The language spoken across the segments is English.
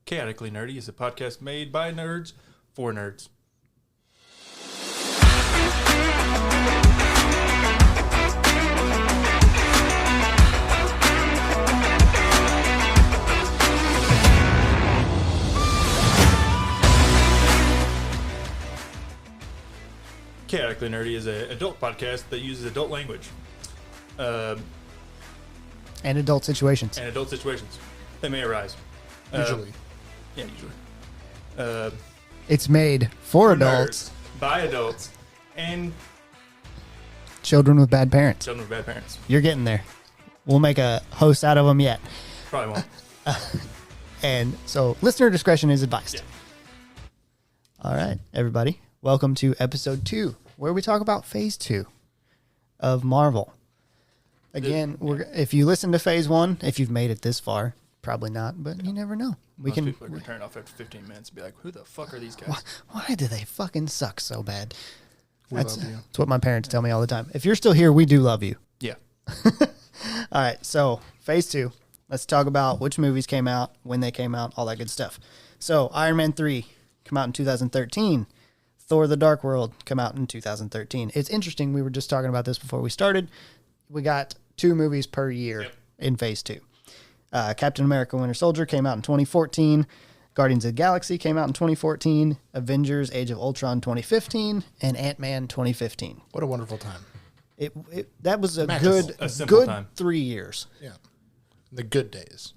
Chaotically Nerdy is a podcast made by nerds for nerds. Chaotically Nerdy is an adult podcast that uses adult language. And adult situations. And adult situations that may arise. Usually. Usually. It's made for adults. Nerds, by adults, and Children with bad parents. children with bad parents. You're getting there. We'll make a host out of them yet. Probably won't. And so listener discretion is advised. Yeah. All right, everybody. Welcome to episode 2, where we talk about phase 2 of Marvel. Again, if you listen to phase 1, if you've made it this far, probably not, but you never know. Most people are going to turn it off after 15 minutes and be like, who the fuck are these guys? Why do they fucking suck so bad? Love you. That's what my parents tell me all the time. If you're still here, we do love you. Yeah. All right, so phase 2. Let's talk about which movies came out, when they came out, all that good stuff. So Iron Man 3 came out in 2013. Thor: The Dark World came out in 2013. It's interesting. We were just talking about this before we started. We got 2 movies per year in phase 2. Captain America: Winter Soldier came out in 2014. Guardians of the Galaxy came out in 2014. Avengers: Age of Ultron 2015. And Ant-Man 2015. What a wonderful time. That was a simple good time. 3 years. Yeah. The good days.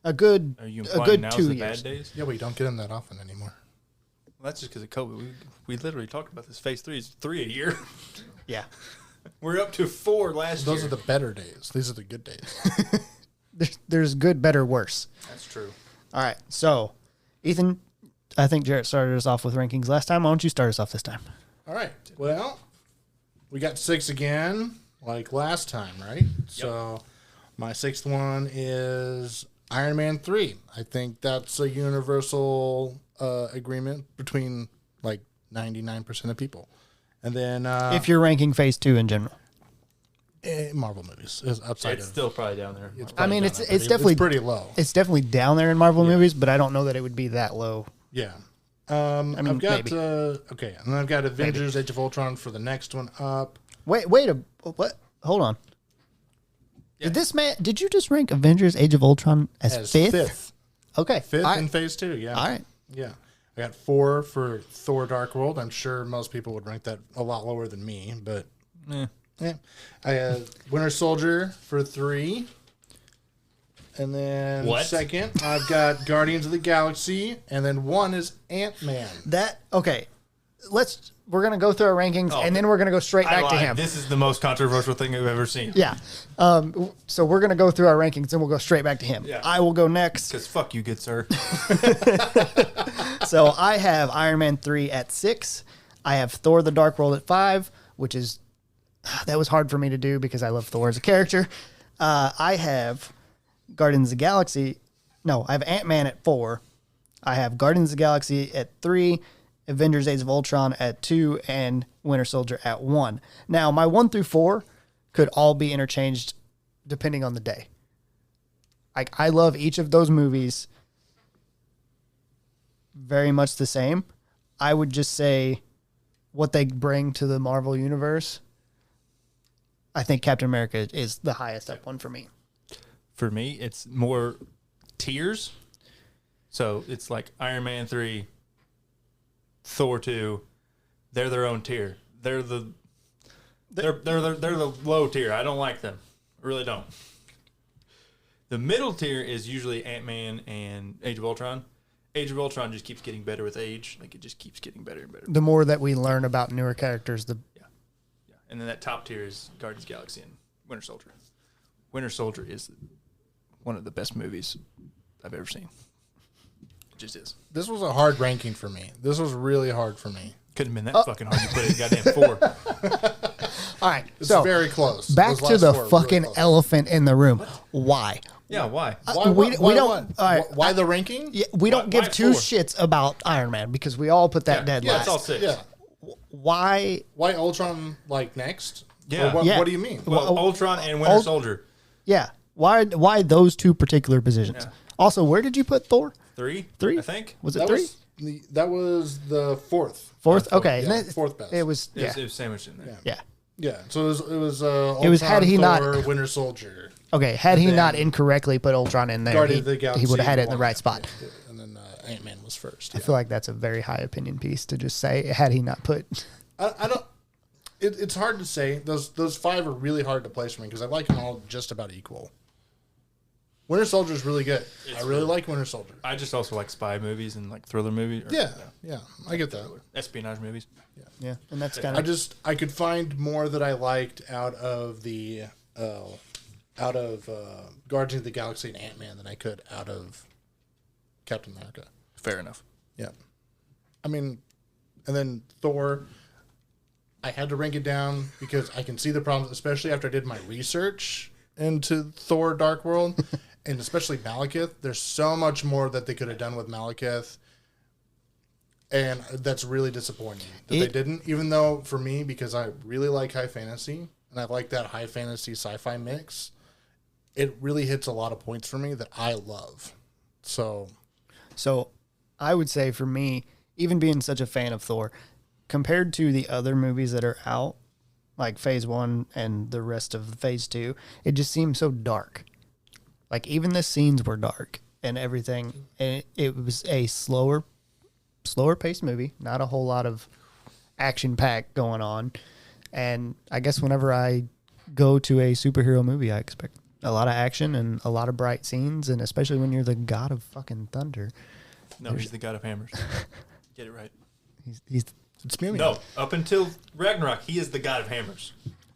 A good Are you a implying good now's 2 the years. bad days? Yeah, we don't get them that often anymore. Well, that's just because of COVID. We literally talked about this. Phase 3 is 3 a year. Yeah. We're up to 4 last year. Those are the better days. These are the good days. There's good, better, worse. That's true. All right. So, Ethan, I think Jarrett started us off with rankings last time. Why don't you start us off this time? All right. Well, we got 6 again, like last time, right? So, my 6th one is Iron Man 3. I think that's a universal agreement between like 99% of people. And then If you're ranking phase 2 in general. Marvel movies is outside It's of. still probably down there. I mean, it's It's definitely pretty low. It's definitely down there in Marvel movies, but I don't know that it would be that low. Yeah. mean, I've got maybe. okay, and then I've got Avengers: Age of Ultron for the next one up. Wait, what? Hold on. Yeah. Did you just rank Avengers: Age of Ultron as fifth? Fifth Okay, in phase 2. Yeah. All right. Yeah. I got 4 for Thor: Dark World. I'm sure most people would rank that a lot lower than me, but yeah. I had Winter Soldier for 3. And then second, I've got Guardians of the Galaxy, and then 1 is Ant-Man. We're gonna go through our rankings, and then we're gonna go straight back to him. This is the most controversial thing I've ever seen. Yeah. So we're gonna go through our rankings, and we'll go straight back to him. Yeah. I will go next. Because fuck you, good sir. So I have Iron Man 3 at 6. I have Thor: The Dark World at 5, which is that was hard for me to do because I love Thor as a character. I have Guardians of the Galaxy. No, I have Ant-Man at 4. I have Guardians of the Galaxy at 3, Avengers: Age of Ultron at 2, and Winter Soldier at 1. Now, my 1 through 4 could all be interchanged depending on the day. I love each of those movies very much the same. I would just say what they bring to the Marvel Universe. I think Captain America is the highest up one for me. For me, it's more tiers. So it's like Iron Man 3, Thor 2. They're their own tier. They're the low tier. I don't like them. I really don't. The middle tier is usually Ant-Man and Age of Ultron. Age of Ultron just keeps getting better with age. Like, it just keeps getting better and better. The more that we learn about newer characters, the Yeah. And then that top tier is Guardians of the Galaxy and Winter Soldier. Winter Soldier is one of the best movies I've ever seen. It just is. This was a hard ranking for me. This was really hard for me. Couldn't have been that fucking hard to put it in goddamn 4. all right. It's So very close. back Those to last the 4 are really fucking close. elephant in the room. Why? Yeah, why? Why, we don't. what? All right. Why the ranking? Yeah, we don't give why 2 4? shits about Iron Man because we all put that dead Yeah, last. it's all 6. Yeah. Why? Why Ultron like next? Yeah. Or what, Yeah. what do you mean? Well, Ultron and Winter Soldier. Yeah. Why those 2 particular positions? Yeah. Also, where did you put Thor? 3? Three? I think. Was it 3? That was the fourth. Fourth? Okay. Yeah, fourth best. It was, It yeah. was, it was sandwiched in there. Yeah. Yeah. So it was had he Thor, not- Winter Soldier, Okay, had he then not incorrectly put Ultron in there, Guardians he of the Galaxy. would have had it in the 1, right spot. and then Ant-Man was first. I Yeah. feel like that's a very high opinion piece to just say, had he not put. I don't. It's hard to say. Those 5 are really hard to place for me because I like them all just about equal. Winter Soldier is really good. I really like Winter Soldier. I just also like spy movies and like thriller movies. Yeah, I get that. Espionage movies. Yeah, and that's kind I could find more that I liked out of Guardians of the Galaxy and Ant-Man than I could out of Captain America. Fair enough. Yeah. I mean, and then Thor, I had to rank it down because I can see the problems, especially after I did my research into Thor Dark World, and especially Malekith. There's so much more that they could have done with Malekith, and that's really disappointing that they didn't, even though for me, because I really like high fantasy, and I like that high fantasy sci-fi mix, it really hits a lot of points for me that I love. So I would say for me, even being such a fan of Thor, compared to the other movies that are out, like Phase 1 and the rest of Phase 2, it just seems so dark. Like, even the scenes were dark and everything. And it was a slower paced movie, not a whole lot of action pack going on. And I guess whenever I go to a superhero movie, I expect a lot of action and a lot of bright scenes, and especially when you're the god of fucking thunder. No, he's the god of hammers. Get it right. He's it's Mjolnir. No, up until Ragnarok, he is the god of hammers.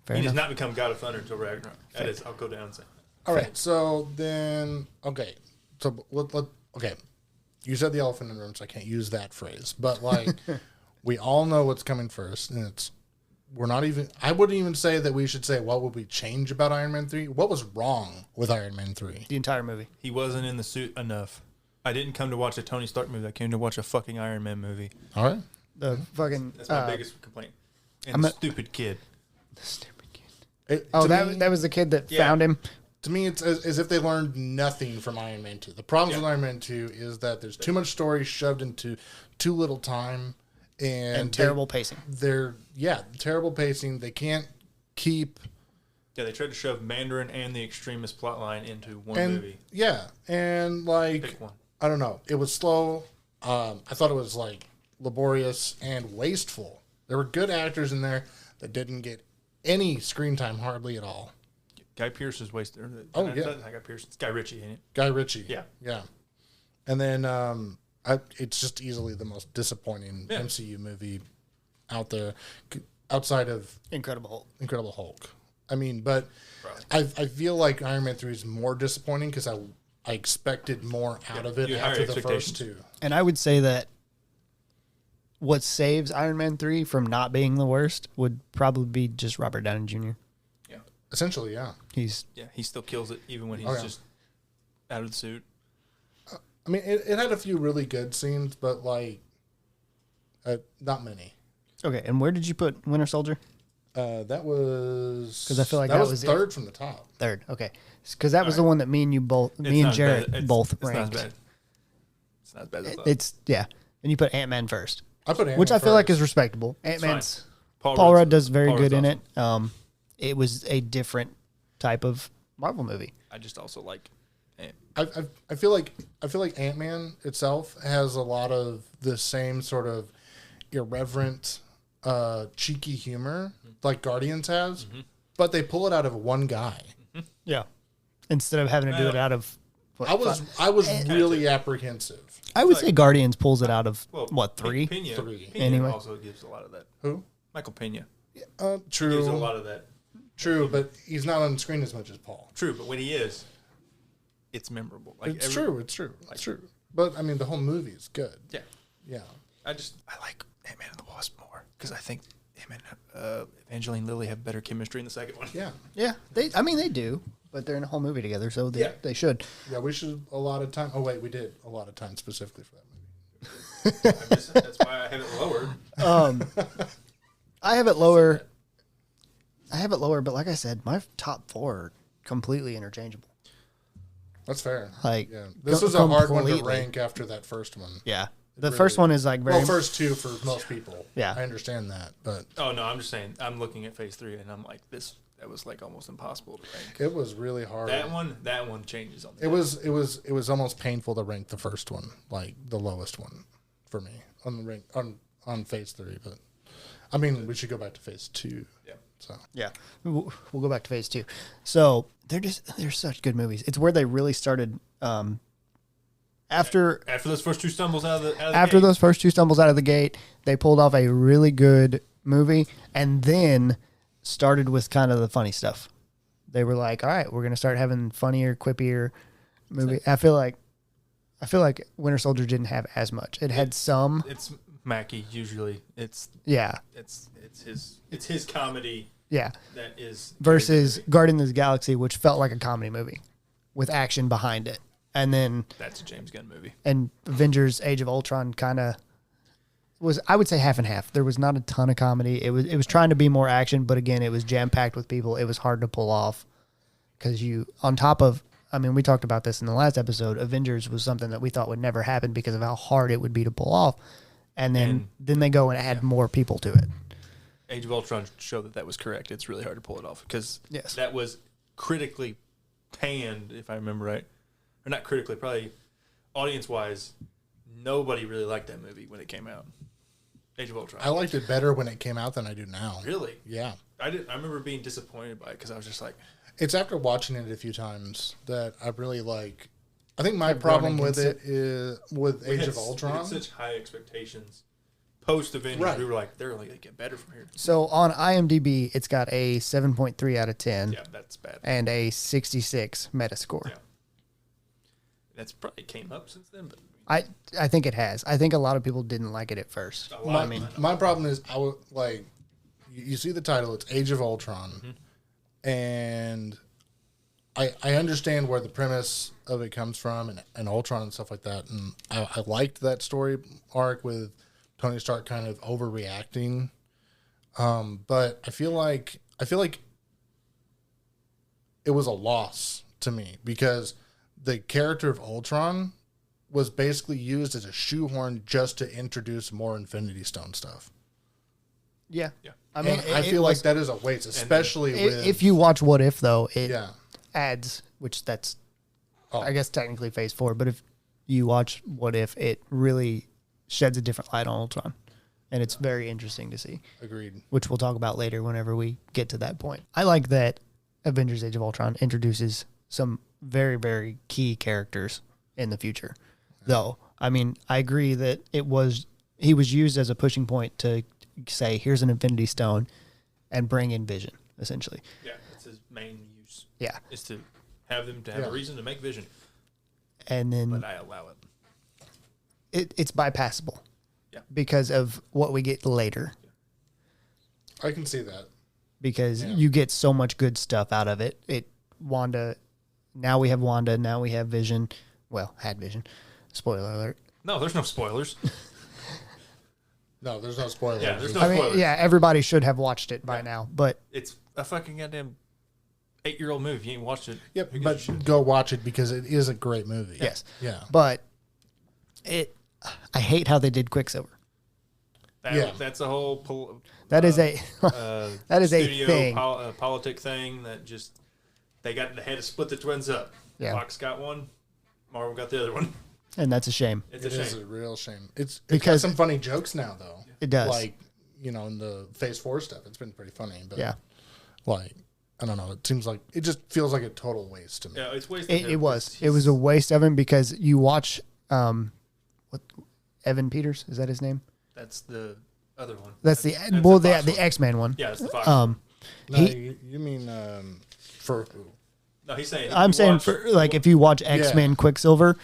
fair He enough. does not become god of thunder until Ragnarok. That is, I'll go down and say. All right, so then, okay. So, okay. You said the elephant in the room, so I can't use that phrase. But, like, we all know what's coming first, and I wouldn't even say that we should say, what would we change about Iron Man 3? What was wrong with Iron Man 3? The entire movie. He wasn't in the suit enough. I didn't come to watch a Tony Stark movie. I came to watch a fucking Iron Man movie. All right. The fucking. That's my biggest complaint. And I'm the a- stupid kid. The stupid kid. To That was the kid that Yeah. found him. To me, it's as if they learned nothing from Iron Man 2. The problem with Iron Man 2 is that there's too much story shoved into too little time. And Terrible pacing. Terrible pacing. They can't keep... Yeah, they tried to shove Mandarin and the Extremist plotline into one And movie. yeah, and like... Pick one. I don't know. It was slow. I thought it was like laborious and wasteful. There were good actors in there that didn't get any screen time hardly at all. Guy Pearce is wasted. Oh, yeah. Not Guy Pearce. It's Guy Ritchie, ain't it? Guy Ritchie. Yeah. Yeah. And then it's just easily the most disappointing Yeah. MCU movie out there outside of Incredible Hulk. Incredible Hulk. I mean, but I feel like Iron Man 3 is more disappointing because I expected more out of it you had higher after the first expectations. two. And I would say that what saves Iron Man 3 from not being the worst would probably be just Robert Downey Jr. Yeah. Essentially, yeah. He's Yeah, he still kills it even when he's Oh, yeah. just out of the suit. I mean, it had a few really good scenes, but like, not many. okay. And where did you put Winter Soldier? That was 'Cause I feel like that that was was it. third from the top. Third. Okay. Because that was the one that me and you both, me It's and not Jarrett bad. both It's not as ranked. bad. It's not as bad as I thought. It's yeah. And you put Ant-Man first, I put Ant-Man which I feel like first. is respectable. fine. Ant-Man's Paul Paul Rudd's- Rudd does very Paul good Rudd's in awesome. it. It was a different type of Marvel movie. I just also like. I feel like Ant-Man itself has a lot of the same sort of irreverent, cheeky humor like Guardians has, but they pull it out of one guy. Yeah. Instead of having to do it out of. What, I was really apprehensive. I would say Guardians pulls it out of Well, what, 3? Pena, Three. Pena Anyway. also gives a lot of that. Who? Michael Pena gives a True, lot of that. true, but he's not on screen as much as Paul. True, but when he is, it's memorable. Like It's true. But I mean, the whole movie is good. Yeah, Yeah. I like Ant-Man and the Wasp more because I think him and Evangeline Lilly have better chemistry in the second one. Yeah. Yeah. They do, but they're in a whole movie together, so they should. Yeah, we should a lot of time. Oh wait, we did a lot of time specifically for that movie. That's why I have it lowered. I have it lower. But like I said, my top 4 are completely interchangeable. That's fair. Like, yeah, this was a hard one to completely. rank after that first one. Yeah. The first one is like very. Well, first two for most people. Yeah. I understand that, but Oh no, I'm just saying. I'm looking at phase 3, and I'm like, that was like almost impossible to rank. it was really hard. That one changes on. It was almost painful to rank the first one, like the lowest one, for me on the rank on phase 3. But I mean, we should go back to phase 2. Yeah. So Yeah. We'll go back to phase 2. So they're such good movies. It's where they really started. After those first two stumbles out of the after gate. those first 2 stumbles out of the gate, they pulled off a really good movie, and then started with kind of the funny stuff. They were like, all right, we're gonna start having funnier, quippier movie. I feel like Winter Soldier didn't have as much. It had some. It's Mackie usually. It's Yeah. it's his comedy Yeah. that is Versus Guardians of the Galaxy, which felt like a comedy movie with action behind it. And then that's a James Gunn movie. and Avengers Age of Ultron kind of was, I would say, half and half. There was not a ton of comedy. It was trying to be more action, but again, it was jam packed with people. It was hard to pull off because on top of, I mean, we talked about this in the last episode. Avengers was something that we thought would never happen because of how hard it would be to pull off, and then they go and add more people to it. Age of Ultron showed that was correct. It's really hard to pull it off because Yes. that was critically panned, if I remember right. Or not critically, probably audience-wise, nobody really liked that movie when it came out. Age of Ultron. I liked it better when it came out than I do now. Really? Yeah. I remember being disappointed by it because I was just like, It's after watching it a few times that I really like. I think my problem with it is with Age of we Ultron. had such high expectations. Post Avengers, Right. we were like, they're only going to get better from here. So on IMDb, it's got a 7.3 out of 10 Yeah, that's bad. and a 66 Metascore. Yeah. That's probably came up since then, but I think it has. I think a lot of people didn't like it at first. a lot. My problem is I would like you see the title. It's Age of Ultron, and I understand where the premise of it comes from and Ultron and stuff like that, and I liked that story arc with Tony Stark kind of overreacting. But I feel like it was a loss to me because the character of Ultron was basically used as a shoehorn just to introduce more Infinity Stone stuff. Yeah. Yeah. I mean, I feel like that is a waste, especially with if you watch What If, though, it yeah. adds, which that's, Oh. I guess, technically phase 4, but if you watch What If, it really sheds a different light on Ultron. And it's very interesting to see, Agreed. which we'll talk about later whenever we get to that point. I like that Avengers Age of Ultron introduces some very, very key characters in the future. Though, I mean, I agree that he was used as a pushing point to say, here's an Infinity Stone and bring in Vision, essentially. yeah, that's his main use. Yeah. Is to have them to have Yeah. a reason to make Vision. And then But I allow it. it's bypassable. Yeah. Because of what we get later. I can see that. Because Yeah. you get so much good stuff out of it. Now we have Wanda, now we have Vision. Well, had Vision. Spoiler alert. No, there's no spoilers. No, there's no spoilers. Yeah, there's no- I mean, Spoilers. yeah, everybody should have watched it by now, but It's a fucking goddamn 8-year-old movie. If you ain't watched it. Yep, who gives a but shit? go watch it because it is a great movie. yes. Yeah. But I hate how they did Quicksilver. That's a whole That is a that is a studio thing. politic thing that just they had to split the twins up. Yeah. Fox got one, Marvel got the other one. And that's a shame. It's It a is shame. a real shame. It's Because- got some funny jokes now though. It does. Like, in the phase 4 stuff, it's been pretty funny. But Yeah. like I don't know, it seems like it just feels like a total waste to me. Yeah, it's wasted. It was. It was a waste of him because you watch what Evan Peters, is that his name? That's the other one. That's the Fox the one. X-Men one. Yeah, that's the Fox. Um No, you mean for No, he's saying. I'm you saying watch- for like if you watch X-Men Quicksilver,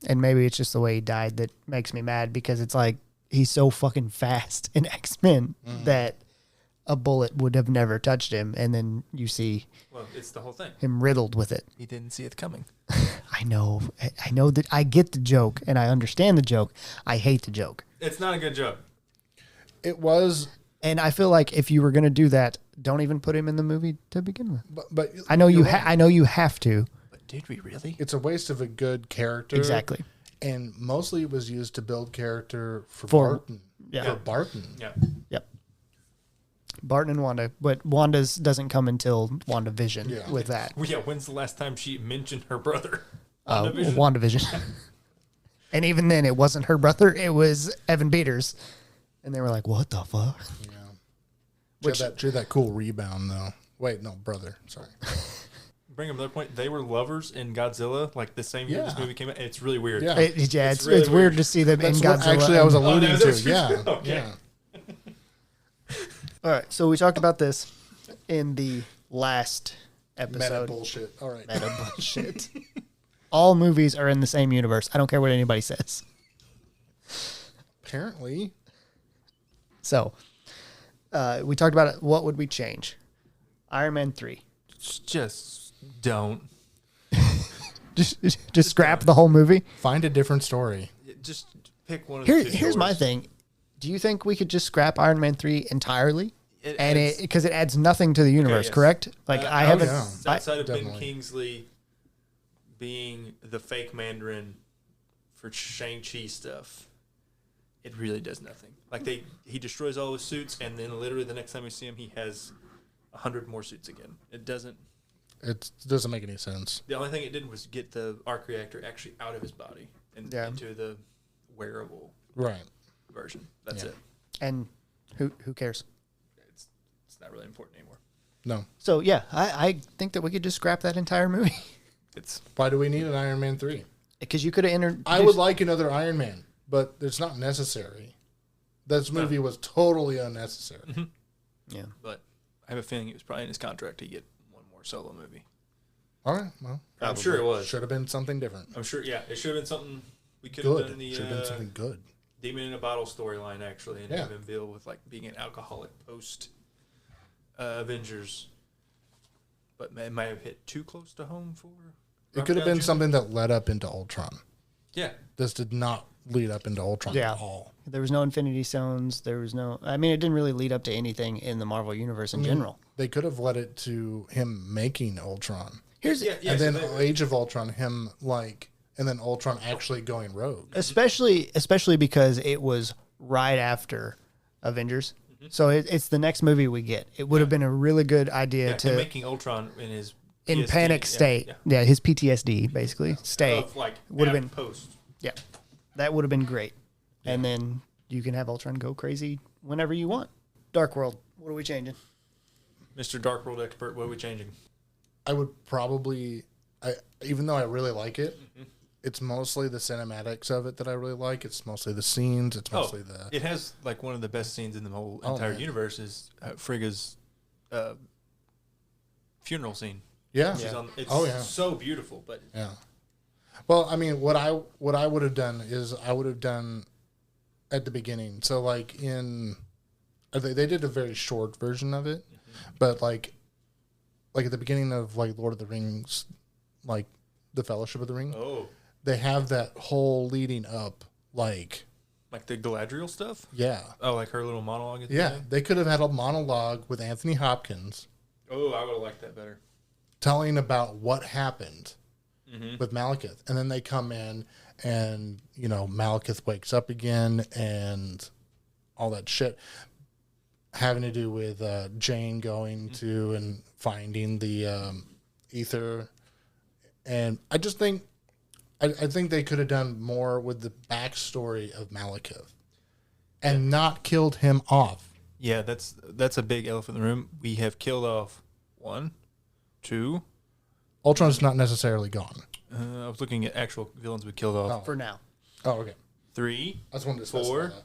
and maybe it's just the way he died that makes me mad because it's like he's so fucking fast in X-Men that a bullet would have never touched him, and then you see Well, it's the whole thing. him riddled with it. He didn't see it coming. I know that I get the joke and I understand the joke. I hate the joke. It's not a good joke. it was And I feel like if you were going to do that, don't even put him in the movie to begin with. but I know you you're right. I know you have to, Did we really? It's a waste of a good character. Exactly. And mostly it was used to build character for Barton. Yeah. For Barton. Yeah. Yep. Barton and Wanda, but Wanda's doesn't come until WandaVision with that. Well, yeah. When's the last time she mentioned her brother? WandaVision. And even then, it wasn't her brother. It was Evan Peters. And they were like, what the fuck? Yeah. She had that cool rebound, though. Wait, no, brother. Sorry. Bring up another point. They were lovers in Godzilla, like the same year this movie came out. It's really weird. Yeah. It's really weird weird to see them That's in what Godzilla. actually I was alluding no, to. that's Yeah. true. Okay. Yeah. All right, so we talked about this in the last Meta episode. bullshit. All right. Meta bullshit. All movies are in the same universe. I don't care what anybody says. Apparently. So, we talked about it. What would we change? Iron Man 3. Just don't. Just scrap the whole movie. Find a different story. Just pick one of the two. Here's my stories. thing. Do you think we could just scrap Iron Man 3 entirely? It Because it adds nothing to the universe, yes. correct? Like I haven't. yeah. outside of Ben definitely. Kingsley being the fake Mandarin for Shang-Chi stuff, it really does nothing. Like he destroys all his suits, and then literally the next time we see him, he has 100 more suits again. It doesn't. It doesn't make any sense. The only thing it did was get the arc reactor actually out of his body and into the wearable Right. version. That's Yeah. it. And who cares? It's not really important anymore. No. So yeah, I think that we could just scrap that entire movie It's Why do we need an Iron Man 3? because you could have entered. I would like another Iron Man, but it's not necessary. This movie was totally unnecessary. Yeah. but I have a feeling it was probably in his contract to get one more solo movie. All right. Well, I'm sure it was. Should have been something different. I'm sure. Yeah, it should have been something we could have Good. done. The Should have been something good. Demon in a Bottle storyline actually, and Yeah. have him deal with like being an alcoholic post Avengers. But it might have hit too close to home for. It Robert could have Downey been Jr. something that led up into Ultron. Yeah, This did not lead up into Ultron Yeah. at all. There was no Infinity Stones. There was no. I mean, it didn't really lead up to anything in the Marvel universe in general. They could have led it to him making Ultron. Here's yeah. and so then they- Age of Ultron, and then Ultron actually going rogue. especially because it was right after Avengers. So it's the next movie we get. It would have been a really good idea yeah, to making Ultron in his in PSD, panic state. yeah. Yeah, his PTSD basically state. Of like would have at been post. yeah, that would have been great. And then you can have Ultron go crazy whenever you want. Dark World. What are we changing? Mr. Dark World expert, what are we changing? I would probably, even though I really like it, it's mostly the cinematics of it that I really like. It's mostly the scenes. It's mostly the. It has like one of the best scenes in the whole Oh, entire man. universe is Frigga's funeral scene. Yeah. She's on, it's Oh, yeah. so beautiful, but Yeah. Well, I mean, what I would have done is I would have done at the beginning. So like they did a very short version of it, but like at the beginning of like Lord of the Rings, like the Fellowship of the Ring, they have that whole leading up, like the Galadriel stuff. yeah, Oh, like her little monologue. At the yeah. end? They could have had a monologue with Anthony Hopkins Oh, I would have liked that better. telling about what happened with Malekith. And then they come in and, Malekith wakes up again and all that shit having to do with Jane going to and finding the ether. And I just think, I think they could have done more with the backstory of Malekith and not killed him off. Yeah, that's a big elephant in the room. We have killed off 1, 2. Ultron's not necessarily gone. I was looking at actual villains we killed off. For now. Oh, okay. 3. I just wanted to specify 4. that.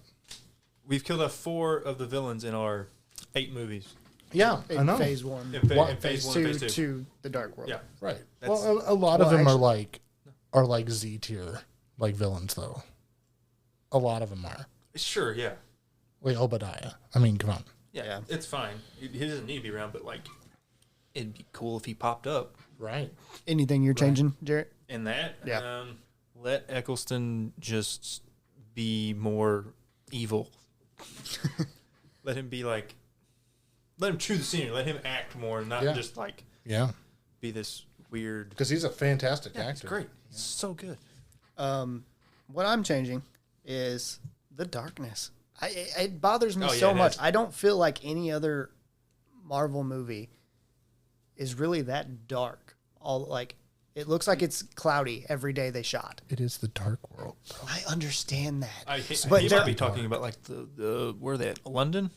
We've killed off 4 of the villains in our 8 movies. Yeah, I In know. phase 1. In, What? in phase 1 2 and phase 2. to the Dark World. Yeah. Right. That's- Well, a lot of Well, them actually- are like Z tier like villains though. A lot of them are. Sure, yeah. Wait, Obadiah. I mean, come on. Yeah, it's fine. He doesn't need to be around, but it'd be cool if he popped up. Right. Anything you're changing, Jarrett? In that, Yeah. let Eccleston just be more evil. Let him be let him chew the scenery. Let him act more, not Yeah. just Yeah. be this weird. Because he's a fantastic actor. He's great. He's so good. What I'm changing is the darkness. It bothers me Oh, yeah, so it much. is. I don't feel like any other Marvel movie is really that dark. It looks like it's cloudy every day they shot. It is the dark world. I understand that. But you they're- might be talking about like the where are they at? London?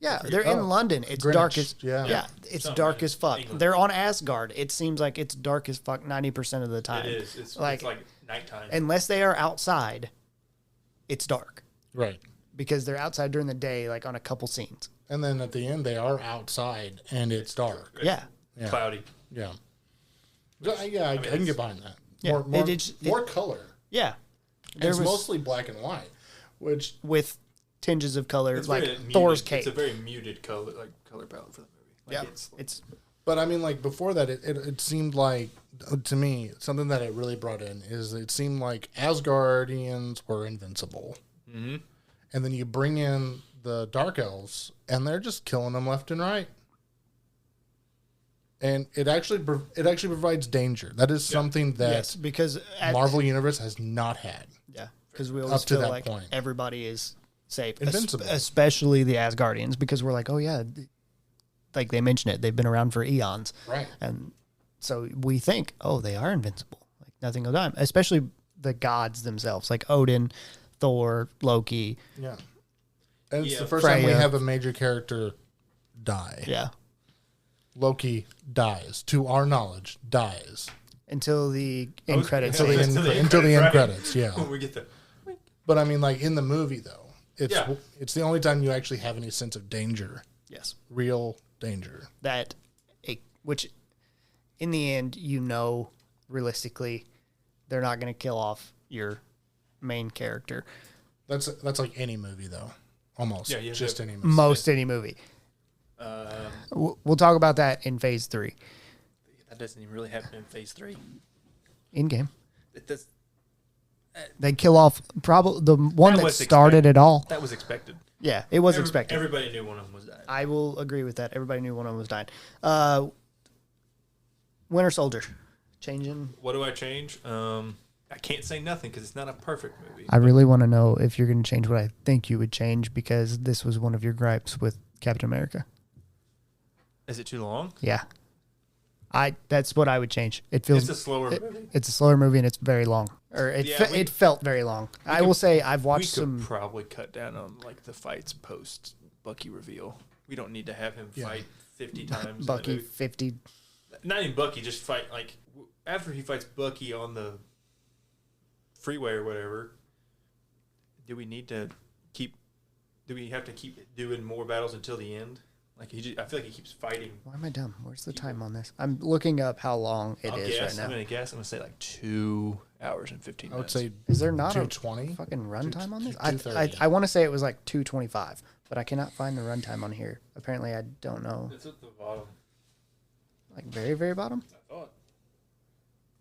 Yeah, they're in London. It's Greenwich, dark as yeah. it's Something dark like as fuck. England. They're on Asgard. It seems like it's dark as fuck 90% of the time. It is. It's like like nighttime. unless they are outside, it's dark Right. because they're outside during the day, like on a couple scenes. And then at the end, they are outside and it's dark. Yeah, Yeah. Cloudy. Yeah. I can get behind that. Yeah, More color. yeah. It's mostly black and white, which with tinges of color, It's like very muted. Thor's cape. It's a very muted color palette for the movie. Like Yeah, it's But I mean, like before that, it seemed like to me something that it really brought in is it seemed like Asgardians were invincible, Mm-hmm. and then you bring in the Dark Elves, and they're just killing them left and right. And it actually provides danger. That is something that yes, because Marvel Universe has not had. yeah, because we Up always to feel that like point. everybody is safe, Invincible. especially the Asgardians, because we're like, oh yeah, like they mention it, they've been around for eons, Right. and so we think, oh, they are invincible, like nothing will die. Especially the gods themselves, like Odin, Thor, Loki. Yeah. And it's Yeah. the first time we Freya. have a major character die. Yeah, Loki dies, to our knowledge, dies. until the end credits. Until the scene. end right? credits, yeah. When we get the But I mean, like in the movie, though, Yeah. it's the only time you actually have any sense of danger, Yes. real danger. Which in the end, realistically, they're not going to kill off your main character. That's like any movie, though, almost. Yeah, Just yeah. any movie. Most any movie. We'll talk about that in phase 3. that doesn't even really happen in phase 3. In game. It does. They kill off probably the one that was started it all. That was expected. Yeah, it was expected. Everybody knew one of them was dying. I will agree with that. Everybody knew one of them was dying. Winter Soldier. Changing. What do I change? I can't say nothing because it's not a perfect movie. I really want to know if you're going to change what I think you would change, because this was one of your gripes with Captain America. Is it too long? Yeah. That's what I would change. It feels It's a slower movie. It's a slower movie and it's very long. Or it felt very long. I will say I've We watched could some. probably cut down on like the fights post Bucky reveal. We don't need to have him fight 50 times. in the Bucky movie. 50. Not even Bucky, just fight like after he fights Bucky on the freeway or whatever. Do we need to keep? Do we have to keep doing more battles until the end? Like I feel like he keeps fighting. Why am I dumb? Where's the time on this? I'm looking up how long it I'll is guess. right I'm now. gonna guess. I'm gonna say like 2 hours and 15 I would minutes. say Is there not a 220. fucking runtime on this? 230. I want to say it was like 225, but I cannot find the runtime on here. Apparently, I don't know. It's at the bottom. Like very, very bottom? I thought.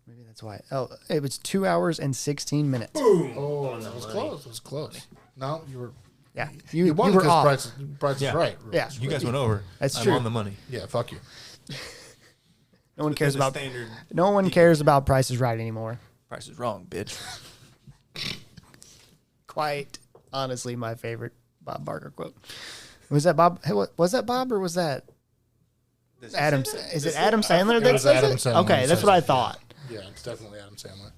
Maybe that's why. Oh, it was 2 hours and 16 minutes. Boom. Oh, it was close. It was close. No, you were. Yeah. You won were because off. Price is Yeah. right. Yeah. You guys went over. That's I'm true. on the money. Yeah, fuck you. No one cares The about standard no one cares about Price is Right anymore. price is wrong, bitch. Quite honestly, my favorite Bob Barker quote. Was that Bob? Hey, was that Bob or was that Adam? Is it Adam Sandler that was says Adam it? Sandler Okay, that that's says what I it, yeah. thought. Yeah, it's definitely Adam Sandler.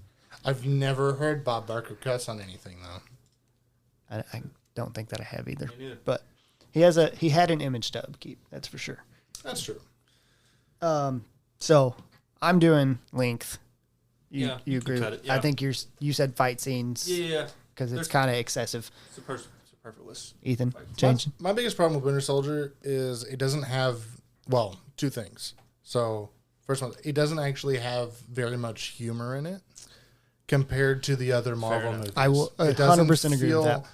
I've never heard Bob Barker cuss on anything though. I don't think that I have either. Me neither. But he had an image to upkeep. That's for sure. That's true. So I'm doing length. You Yeah, you can agree? cut it, I yeah. think you said fight scenes Yeah. because it's There's- kind of excessive. Superfluous. Ethan, change. My biggest problem with Winter Soldier is it doesn't have, well, two things. So, first one, it doesn't actually have very much humor in it compared to the other Marvel enough. movies. I will It doesn't 100% agree with feel,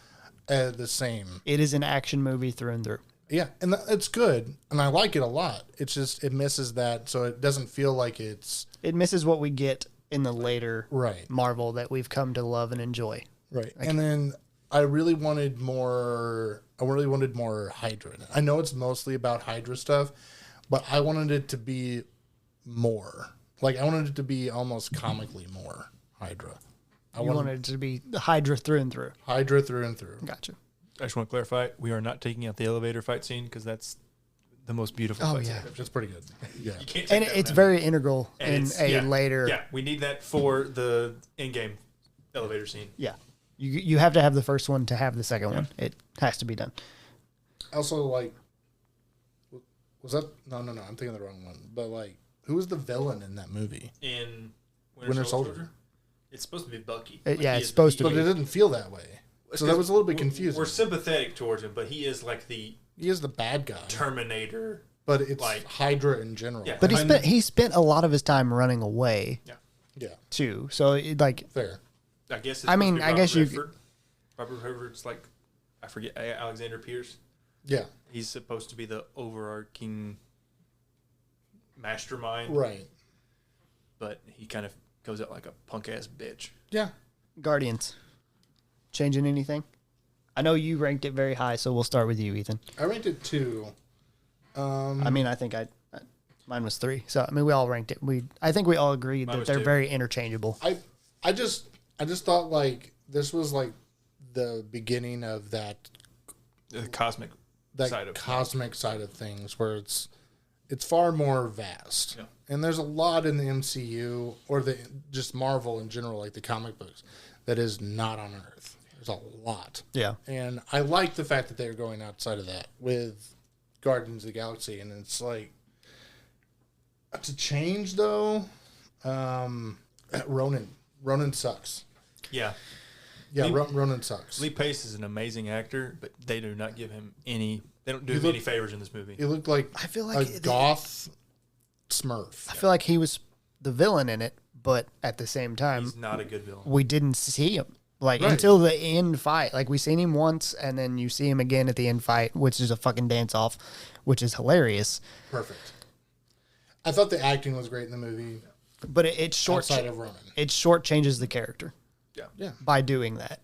the same. It is an action movie through and through. Yeah, and it's good, and I like it a lot. It's just, it misses that, so it doesn't feel like it's... It misses what we get in the later Right. Marvel that we've come to love and enjoy. Right. And then I really wanted more Hydra in it. I know it's mostly about Hydra stuff, but I wanted it to be more. Like I wanted it to be almost comically more Hydra. I You wanted it to be Hydra through and through. Hydra through and through. Gotcha. I just want to clarify: we are not taking out the elevator fight scene because that's the most beautiful. Oh, fight yeah. scene. That's pretty good. Yeah. You can't take And that it's out. very integral And in it's- a yeah, later. Yeah, we need that for the in-game elevator scene. Yeah. You have to have the first one to have the second one. It has to be done. Also, like, was that no? I'm thinking of the wrong one. But like, who was the villain in that movie? In Winter Soldier. it's supposed to be Bucky. Yeah, he it's is supposed the- to But be. it didn't feel that way. So that was a little bit confusing. We're sympathetic towards him, but he is like the He is the bad guy, Terminator. but it's like- Hydra in general. Yeah. But And- he spent a lot of his time running away yeah, too. So like fair. I guess. It's I mean, supposed to be I Robert guess you- Redford. Robert Redford's like, I forget, Alexander Pierce. Yeah, He's supposed to be the overarching mastermind, right. but he kind of goes out like a punk ass bitch. Yeah, Guardians. Changing anything? I know you ranked it very high, so we'll start with you, Ethan. I ranked it 2. I mean, I think mine was 3. So I mean, we all ranked it. I think we all agreed Mine that was they're 2. very interchangeable. I just thought like this was like the beginning of that The cosmic side of cosmic side of things where it's far more vast. Yeah. And there's a lot in the MCU or the just Marvel in general, like the comic books, that is not on Earth. There's a lot. Yeah. And I like the fact that they're going outside of that with Guardians of the Galaxy. And it's like to change though, Ronan sucks. Yeah. Yeah, Lee- Ronan sucks. Lee Pace is an amazing actor, but they do not give him any. They don't do him look- any favors in this movie. He looked like I feel like a goth Smurf. I feel like he was the villain in it, but at the same time, He's not a good villain. we didn't see him like Right. until the end fight. Like we seen him once, and then you see him again at the end fight, which is a fucking dance off, which is hilarious. Perfect. I thought the acting was great in the movie. But it short Outside of Ronan. it shortchanges the character Yeah. by doing that.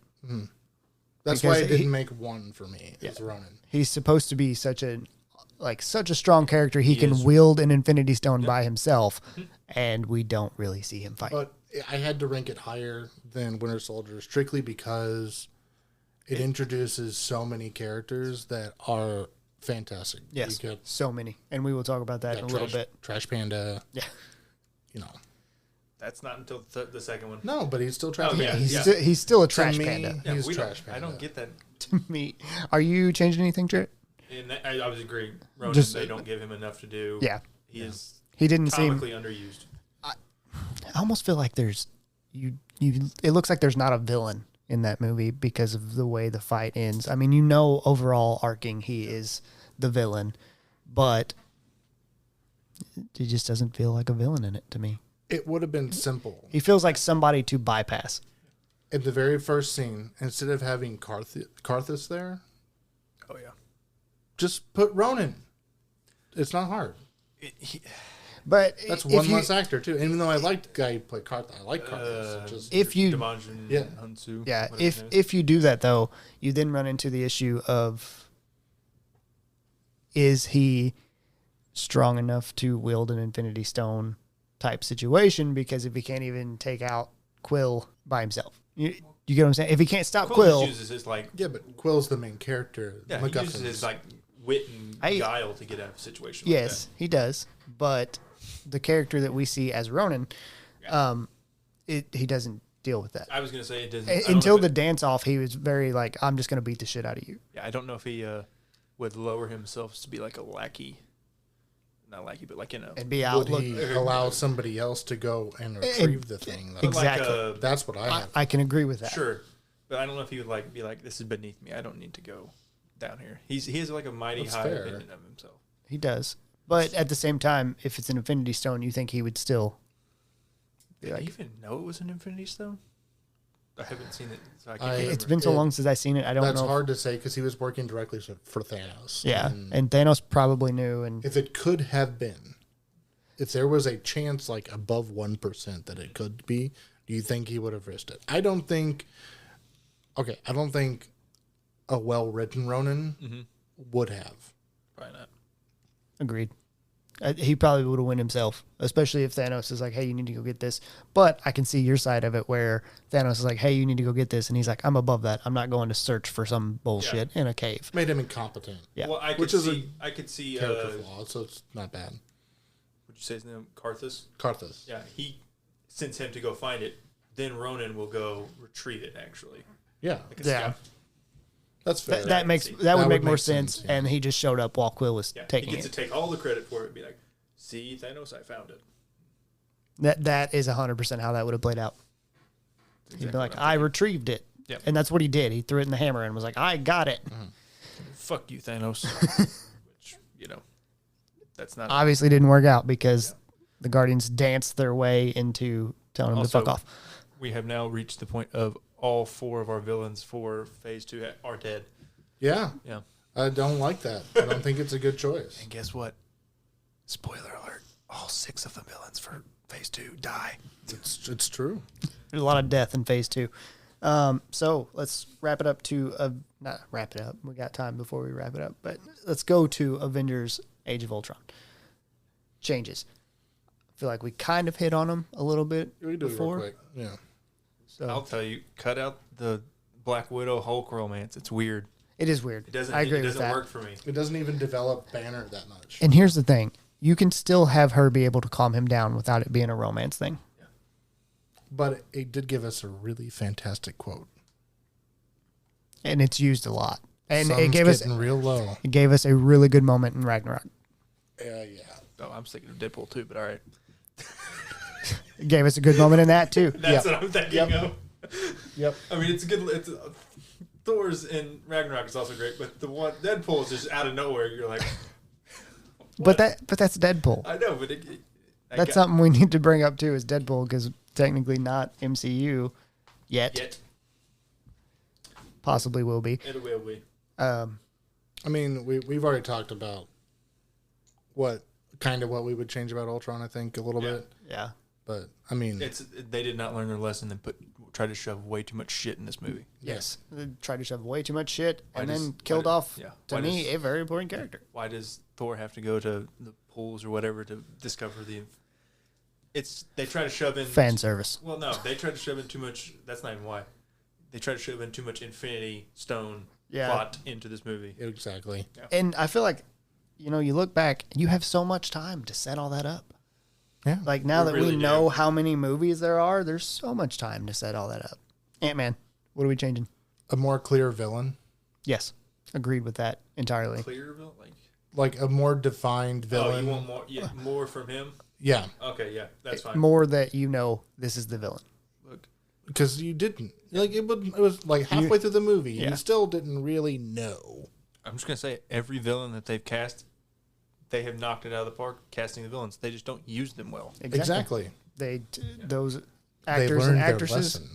That's Because why it didn't he- make 1 for me. It's Ronan. He's supposed to be such a strong character. He can is. wield an Infinity Stone by himself, and we don't really see him fight. But I had to rank it higher than Winter Soldier strictly because it introduces so many characters that are fantastic. Yes, You got so many, and we will talk about that in a little bit. Trash Panda, Yeah, you know. That's not until the second one. No, but he's still Trash Oh, Panda. yeah. he's still a To trash me, panda he's we don't- Trash Panda. I don't get that. to me. Are you changing anything, Trent? And I was agreeing. Ronan, Just- they don't give him enough to do. Yeah, He is he didn't seem. comically underused. I almost feel like there's you. It looks like there's not a villain in that movie because of the way the fight ends. I mean, overall arcing, he is the villain, but he just doesn't feel like a villain in it to me. It would have been simple. He feels like somebody to bypass. In the very first scene, instead of having Karthus there, Oh yeah. just put Ronan. It's not hard. But That's if one you- less actor too. Even though I liked the guy who played Karthus, I like Karthus. Just if you Demonjin Yeah. Hunsu. Yeah, whatever his name is. if you do that though, you then run into the issue of is he strong enough to wield an Infinity Stone type situation? Because if he can't even take out Quill by himself, you get what I'm saying? If he can't stop Quill Quill, just uses his like yeah, but Quill's the main character. he uses MacGuffins. his like wit and I- guile to get out of a situation. yes, he does. But the character that we see as Ronan, he doesn't deal with that. Like that. I was gonna say it doesn't I don't know Until if the it- dance off, he was very like, I'm just going to beat the shit out of you. Yeah, I don't know if he would lower himself to be like a lackey, not lackey, but like And be out. Would Look, he allow somebody else to go and retrieve the thing? Though? Exactly. Like That's what I have. I can agree with that. sure, but I don't know if he would like be like, this is beneath me. I don't need to go down here. He has like a mighty That's high fair. opinion of himself. He does. But at the same time, if it's an Infinity Stone, you think he would still be Did like, he even know it was an Infinity Stone? I haven't seen it, so I can't I- remember. it's been so long since I've seen it. I don't That's know. hard to say because he was working directly for Thanos. Yeah. And Thanos probably knew. And If it could have been, if there was a chance like above 1% that it could be, do you think he would have risked it? I don't think a well-written Ronan would have. Probably not. agreed. He probably would have won himself, especially if Thanos is like, hey, you need to go get this. But I can see your side of it where Thanos is like, hey, you need to go get this. And he's like, I'm above that. I'm not going to search for some bullshit in a cave. Made him incompetent. Yeah. Well, I Which is could see Character flaw, so it's not bad. Would you say his name? Karthus? Karthus. Yeah, he sends him to go find it. Then Ronan will go retrieve it, actually. Yeah. Like a Yeah. scout. That's fair. That would would make more make sense. sense, yeah. And he just showed up while Quill was Yeah, taking he gets it. to take all the credit for it and be like, see, Thanos, I found it. That is 100% how that would have played out. He'd be like, I retrieved it. Yep. And that's what he did. He threw it in the hammer and was like, I got it. Fuck you, Thanos. Which, that's not... Obviously didn't work out because the Guardians danced their way into telling him to fuck off. We have now reached the point of all 4 of our villains for Phase 2 are dead. Yeah. Yeah. I don't like that. I don't think it's a good choice. And guess what? Spoiler alert. All 6 of the villains for Phase 2 die. It's true. There's a lot of death in Phase 2. So let's wrap it up not wrap it up. We got time before we wrap it up, but let's go to Avengers Age of Ultron. Changes. I feel like we kind of hit on them a little bit We do before. it real quick. Yeah. So I'll tell you, cut out the Black Widow Hulk romance. It's weird. it is weird. I agree it with doesn't that. work for me. It doesn't even develop Banner that much. And here's the thing. You can still have her be able to calm him down without it being a romance thing. But it did give us a really fantastic quote. And it's used a lot. And Sun's it gave us getting real low. a really good moment in Ragnarok. Yeah. Oh, I'm thinking of Deadpool too, but all right. It gave us a good moment in that too. That's what I'm thinking of. Yep. I mean, it's a good... Thor's in Ragnarok is also great, but the one Deadpool is just out of nowhere. You're like... But that's Deadpool. I know, but That's something we need to bring up too is Deadpool because technically not MCU yet. Possibly will be. It will be. I mean, we've already talked about what we would change about Ultron, I think, a little bit. Yeah. But, I mean... They did not learn their lesson and try to shove way too much shit in this movie. Yes. They tried to shove way too much shit and Why then does- killed why do- off, yeah. to Why me, does- a very important character. Why does Thor have to go to the pools or whatever to discover the... They try to shove in... Fan service. Well, no, they try to shove in too much... That's not even why. They try to shove in too much Infinity Stone plot into this movie. Exactly. And I feel like, you look back, you have so much time to set all that up. Yeah. Like now We that really we do. know how many movies there are, there's so much time to set all that up. Ant-Man, what are we changing? A more clear villain. Yes. Agreed with that entirely. Clearville? Like a more defined villain. Oh, you want more, more from him? Yeah. Okay, yeah, that's fine. More that this is the villain. Look, Because you didn't. Like, it was like halfway through the movie. You still didn't really know. I'm just going to say, every villain that they've cast, they have knocked it out of the park casting the villains. They just don't use them well. Exactly. Those They actors learned and their actresses. lesson.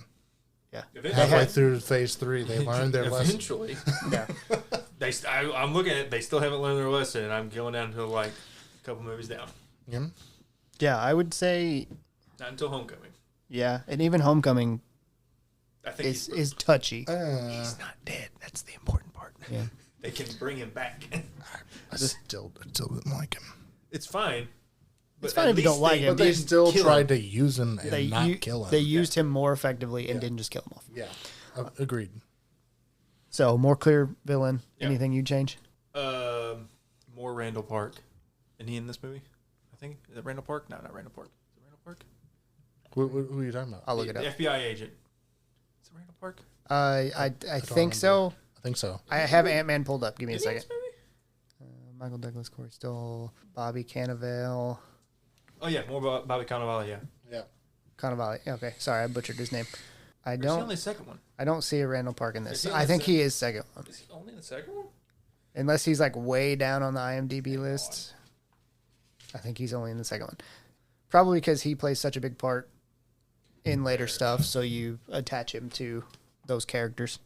Yeah. Halfway through phase 3, they learned their lesson. Eventually. Yeah. I'm looking at it. They still haven't learned their lesson, and I'm going down to like a couple movies down. Yeah. Yeah, I would say, Not until Homecoming. yeah. And even Homecoming I think is touchy. he's not dead. That's the important part. Yeah. They can bring him back. I still didn't like him. It's fine. It's fine if you don't like him. But they Didn't still kill tried to use him and They not kill him. They used him more effectively and didn't just kill him off. Yeah. Agreed. So more clear villain. Yeah. Anything you change? More Randall Park. Isn't he in this movie? I think. Is it Randall Park? No, not Randall Park. Is it Randall Park? Who are you talking about? I'll look it The up. FBI agent. Is it Randall Park? I think remember. so. I think so. I have Ant-Man pulled up. Give me a Is he in second. this movie? Michael Douglas, Corey Stoll, Bobby Cannavale. Oh yeah, more about Bobby Cannavale. Yeah. Yeah. Cannavale. Okay, sorry, I butchered his name. I Is he don't. only the second one? I don't see a Randall Park in this. Is he I on think the he is second one, Is he only in the second one? unless he's like way down on the IMDb list. I think he's only in the second one, probably because he plays such a big part in later stuff. So you attach him to those characters.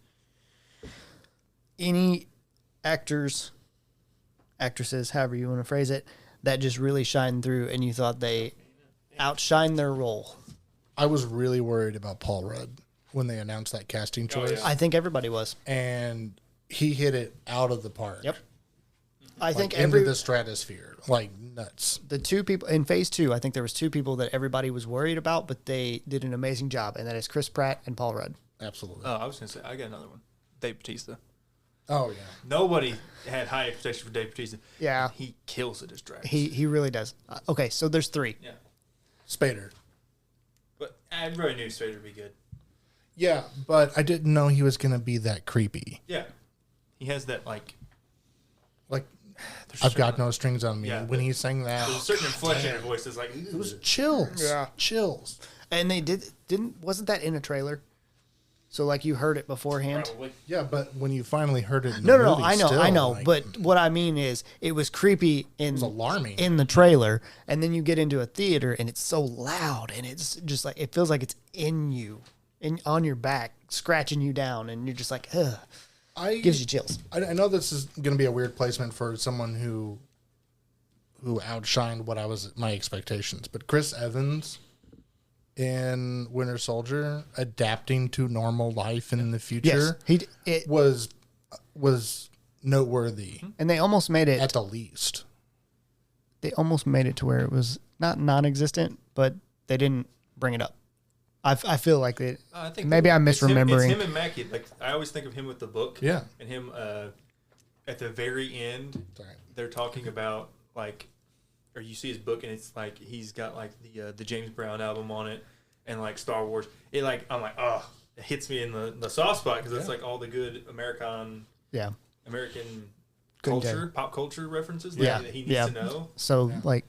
Any actors, actresses, however you want to phrase it, that just really shine through, and you thought they outshine their role. I was really worried about Paul Rudd when they announced that casting choice. yeah. I think everybody was. And he hit it out of the park. Yep. I think into the stratosphere, like nuts. the two people in phase 2, I think there was 2 people that everybody was worried about, but they did an amazing job, and that is Chris Pratt and Paul Rudd. Absolutely. Oh, I was gonna say I got another one. Dave Bautista. Oh yeah. Nobody had high expectations for Dave Bautista. Yeah. He kills it as Drax. He really does. Okay, so there's 3. Yeah. Spader. But I really knew Spader would be good. Yeah, but I didn't know he was gonna be that creepy. Yeah. He has that like Like, there's I've a got certain- no strings on me. Yeah, when he sang that, there's a certain inflection in her voice that's like it was chills. Yeah. Chills. And they wasn't that in a trailer? So like you heard it beforehand? probably. Yeah, but when you finally heard it in No, the no, movie, I know, still, like, but what I mean is, it was creepy in was alarming. in the trailer, and then you get into a theater, and it's so loud, and it's just like it feels like it's in you, on your back, scratching you down, and you're just like, ugh, gives you chills. I know this is going to be a weird placement for someone who outshined my expectations, but Chris Evans in Winter Soldier adapting to normal life in the future was noteworthy and they almost made it. at the least. They almost made it to where it was not non-existent, but they didn't bring it up. I feel like it. I think Maybe I'm it's him- misremembering. It's him and Mackie. Like I always think of him with the book. Yeah. And him at the very end, Sorry. they're talking about like, or you see his book and it's like he's got like the James Brown album on it and like Star Wars. It like I'm like it hits me in the soft spot because it's like all the good American Couldn't culture, pop culture references that he needs to know. So like,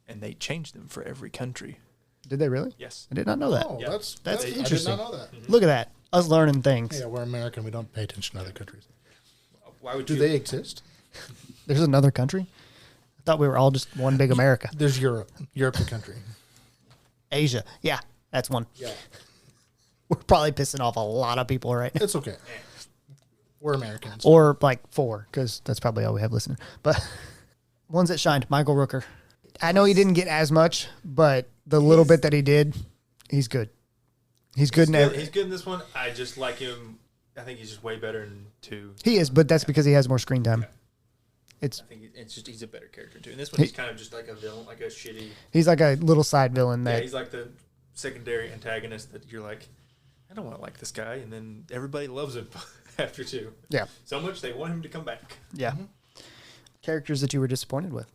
And they change them for every country. did they really? Yes. I did not know that. Oh, Yeah. That's I interesting. did not know that. Look at that, us learning things. Yeah, we're American. We don't pay attention to other countries. Why would Do you? they exist? There's another country. I thought we were all just one big America. There's Europe. Europe's a country. Asia, yeah, that's one. Yeah. We're probably pissing off a lot of people right now. It's okay. We're Americans. Or like 4, because that's probably all we have listening. But ones that shined, Michael Rooker. I know he didn't get as much, but the little bit that he did, he's good. He's good in every. He's good in this one. I just like him. I think he's just way better in 2. He is, but that's because he has more screen time. It's I think it's just he's a better character too. In this one, he's kind of just like a villain, like a shitty. he's like a little side villain Yeah, that he's like the secondary antagonist that you're like, I don't want to like this guy, and then everybody loves him after 2. yeah. So much they want him to come back. Yeah. Characters that you were disappointed with.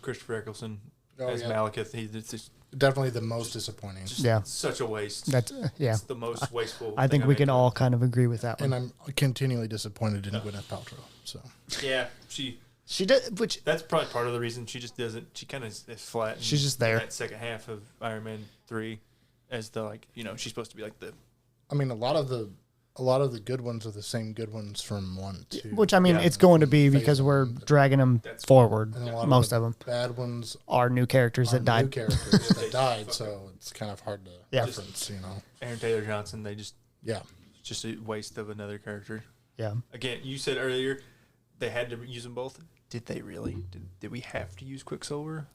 Christopher Eccleston Oh, as yeah. Malekith. It's just Definitely the most disappointing. Yeah. such a waste. That's yeah. It's the most wasteful. I think thing we I've can ever- all kind of agree with that one. And I'm continually disappointed in Gwyneth Paltrow. So Yeah, she. She did, which That's probably part of the reason she just doesn't. She kind of is flat. She's just in there. that second half of Iron Man 3, as the like she's supposed to be like the. I mean, a lot of the good ones are the same good ones from 1, 2. which I mean, Yeah. it's going to be because we're dragging them That's- forward. and a lot Most of of them the bad ones are new characters are that died. new characters that died, so it's kind of hard to Yeah. reference, Aaron Taylor Johnson. They just Yeah. just a waste of another character. Yeah. Again, you said earlier they had to use them both. Did they really? Did we have to use Quicksilver?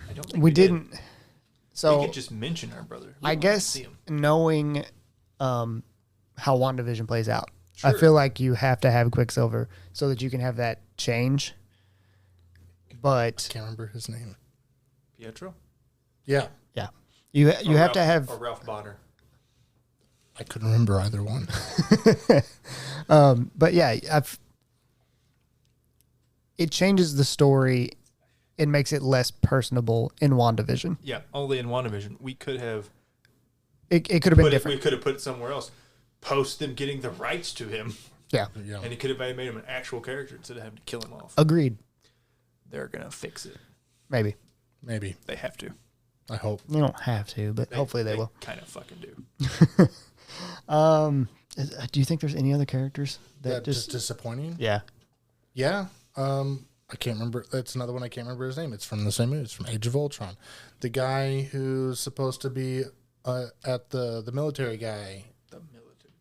I don't think We did. didn't. We So could just mention our brother. We I don't guess see him. knowing how WandaVision plays out, I Sure. feel like you have to have Quicksilver so that you can have that change. But Can't remember his name. Pietro. Yeah. yeah, you Or have Ralph- to have. or Ralph Bonner. I couldn't remember either one. But yeah, it changes the story. It makes it less personable in WandaVision. Yeah, only in WandaVision. We could have It could have been put it, different. we could have put it somewhere else. Post them getting the rights to him, Yeah, Yeah. and it could have made him an actual character instead of having to kill him off. agreed. They're gonna fix it. Maybe Maybe. They have to. I hope. you don't have to, but hopefully they will. Kind of fucking do. Do you think there's any other characters that That just just? disappointing. Yeah, Yeah. I can't remember. That's another one I can't remember his name. It's from the same movie. It's from Age of Ultron. The guy who's supposed to be at the military guy The military.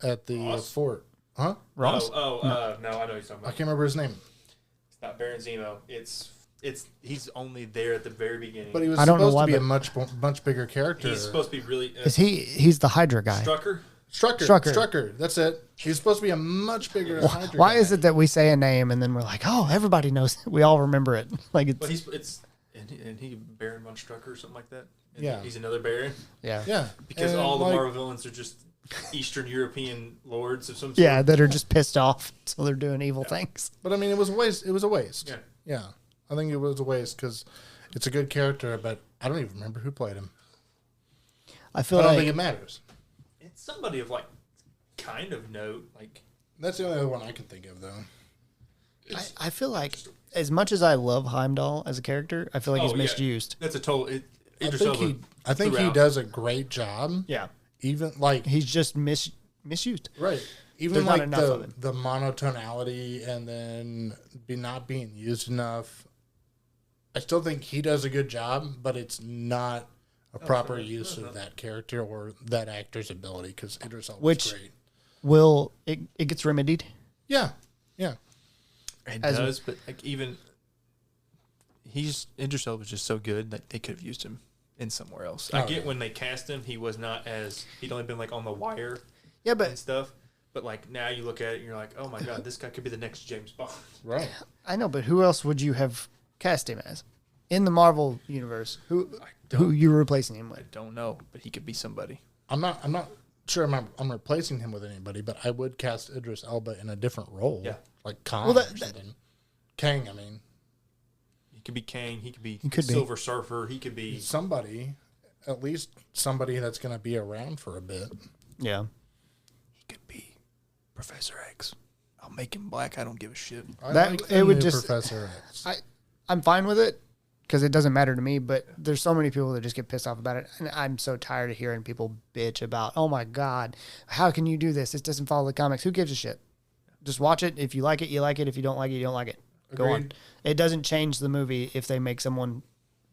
at the Ross? fort. Huh? Ross. No, I know what you're talking I about. can't remember his name. It's not Baron Zemo. It's he's only there at the very beginning. But he was I don't know supposed why, to be a but- much bigger character. he's supposed to be really Is he's the Hydra guy? Strucker. Strucker. That's it. He's supposed to be a much bigger Hydra Why guy. is it that we say a name and then we're like, oh, everybody knows it. We all remember it. Like But it's he Baron von Strucker or something like that. And Yeah. he's another Baron yeah. Yeah. because And, all the like, Marvel villains are just Eastern European lords of some sort. Yeah, that are just pissed off, so they're doing evil things. But I mean, it was a waste. It was a waste. Yeah. Yeah. I think it was a waste because it's a good character, but I don't even remember who played him. I feel I don't like think it matters. It's somebody of like kind of note. Like That's the only other one I can think of, though. I feel like as much as I love Heimdall as a character, I feel like he's yeah. misused. That's a total. I think he does a great job. Yeah, Even like he's just misused. right. Even There's not like enough of him. the monotonality and then not being used enough. I still think he does a good job, but it's not a proper use of that character or that actor's ability because Idris Elba Which- was great. Will it gets remedied? Yeah, yeah. It As- does, but like even Idris Elba was just so good that they could have used him in somewhere else. I Oh, get yeah. when they cast him, he was not as he'd only been like on the wire Yeah, and but stuff. But like now you look at it and you're like, oh my god, this guy could be the next James Bond. Right. I know. But who else would you have cast him as in the Marvel universe? Who you were replacing him I with? don't know, but he could be somebody. I'm not sure I'm replacing him with anybody, but I would cast Idris Elba in a different role. Yeah. Like Kang Well, or something. Kang, I mean. He could be Kang. He could be could be. Silver Surfer. He could be. Somebody, at least somebody that's going to be around for a bit. Yeah. He could be Professor X. I'll make him black. I don't give a shit. I That- like it the would new just- Professor X. I'm fine with it because it doesn't matter to me. But there's so many people that just get pissed off about it, and I'm so tired of hearing people bitch about, oh my god, how can you do this? This doesn't follow the comics. Who gives a shit? Just watch it. If you like it, you like it. If you don't like it, you don't like it. Go on. Agreed. It doesn't change the movie if they make someone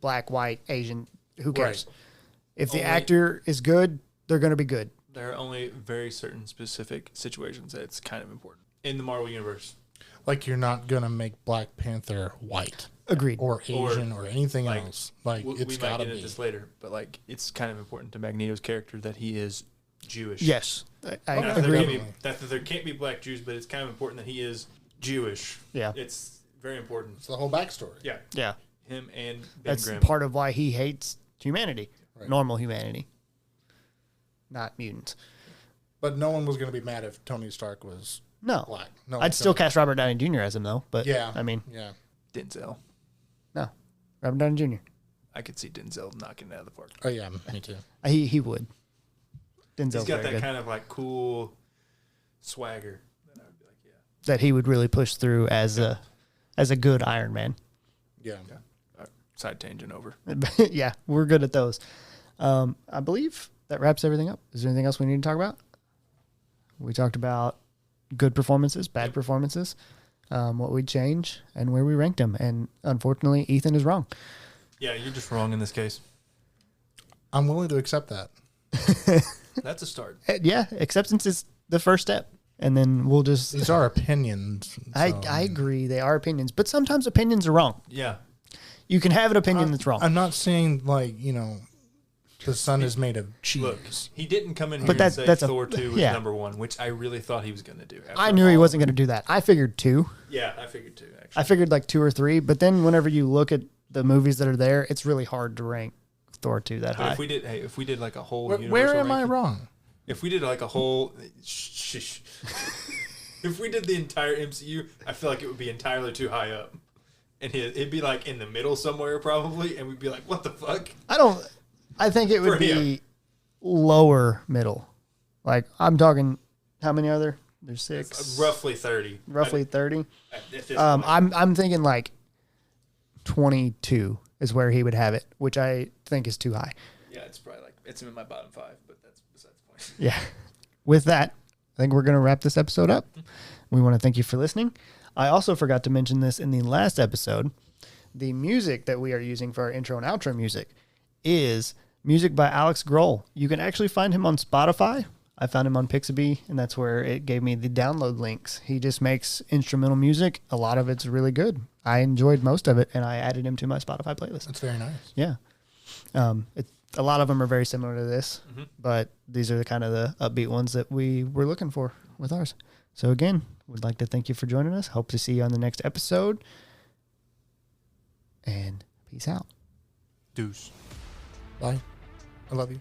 black, white, Asian. Who cares? Right. If the Only- actor is good, they're going to be good. There are only very certain specific situations that it's kind of important in the Marvel universe. Like you're not going to make Black Panther white Agreed. or Asian or anything like, else. Like We it's might got to get into be. this later, but like it's kind of important to Magneto's character that he is Jewish. Yes, I Not that there agree. can't be- that there can't be black Jews, but it's kind of important that he is Jewish. Yeah. It's very important. It's the whole backstory. Yeah, Yeah, him and Ben that's Grimm. part of why he hates humanity, Right. normal humanity, not mutants. But no one was going to be mad if Tony Stark was No, black. No I'd one's still gonna- cast Robert Downey Jr. as him though. But Yeah. I mean, Yeah. Denzel. no, Robert Downey Jr. I could see Denzel knocking it out of the park. Oh, yeah. Me too. He would. Denzel's He's got very that good. kind of like cool swagger. That I would be like, yeah. That he would really push through as a good Iron Man. Yeah. Side tangent over. Yeah, we're good at those. I believe that wraps everything up. Is there anything else we need to talk about? We talked about good performances, bad performances, what we'd change, and where we ranked them. And unfortunately, Ethan is wrong. Yeah, you're just wrong in this case. I'm willing to accept that. That's a start. Yeah, acceptance is the first step. And then we'll just. These are opinions. I so- agree. They are opinions, but sometimes opinions are wrong. Yeah. You can have an opinion that's wrong. I'm not saying, like, the sun is made of cheese. Look, he didn't come in here But and say that's a- Thor 2 was yeah. number one, which I really thought he was going to do. I After knew he all- wasn't going to do that. I figured 2. Yeah, I figured 2, actually. I figured like 2 or 3. But then whenever you look at the movies that are there, it's really hard to rank Thor 2 that But high. if we did like a whole Where universal am I ranking- wrong? If we did like a whole shh. If we did the entire MCU, I feel like it would be entirely too high up. And it'd be like in the middle somewhere probably, and we'd be like, what the fuck? I think it would For him. be lower middle. Like I'm talking, how many are there? There's 6. Roughly 30. Roughly 30. At this point. I'm thinking like 22 is where he would have it, which I think is too high. Yeah, it's probably like, it's in my bottom 5, but that's besides the point. Yeah. With that, I think we're going to wrap this episode up. We want to thank you for listening. I also forgot to mention this in the last episode. The music that we are using for our intro and outro music is music by Alex Grohl. You can actually find him on Spotify. I found him on Pixabay, and that's where it gave me the download links. He just makes instrumental music. A lot of it's really good. I enjoyed most of it, and I added him to my Spotify playlist. That's very nice. Yeah. a lot of them are very similar to this, but these are the kind of the upbeat ones that we were looking for with ours. So again, we'd like to thank you for joining us. Hope to see you on the next episode. And peace out. Deuce. Bye. I love you.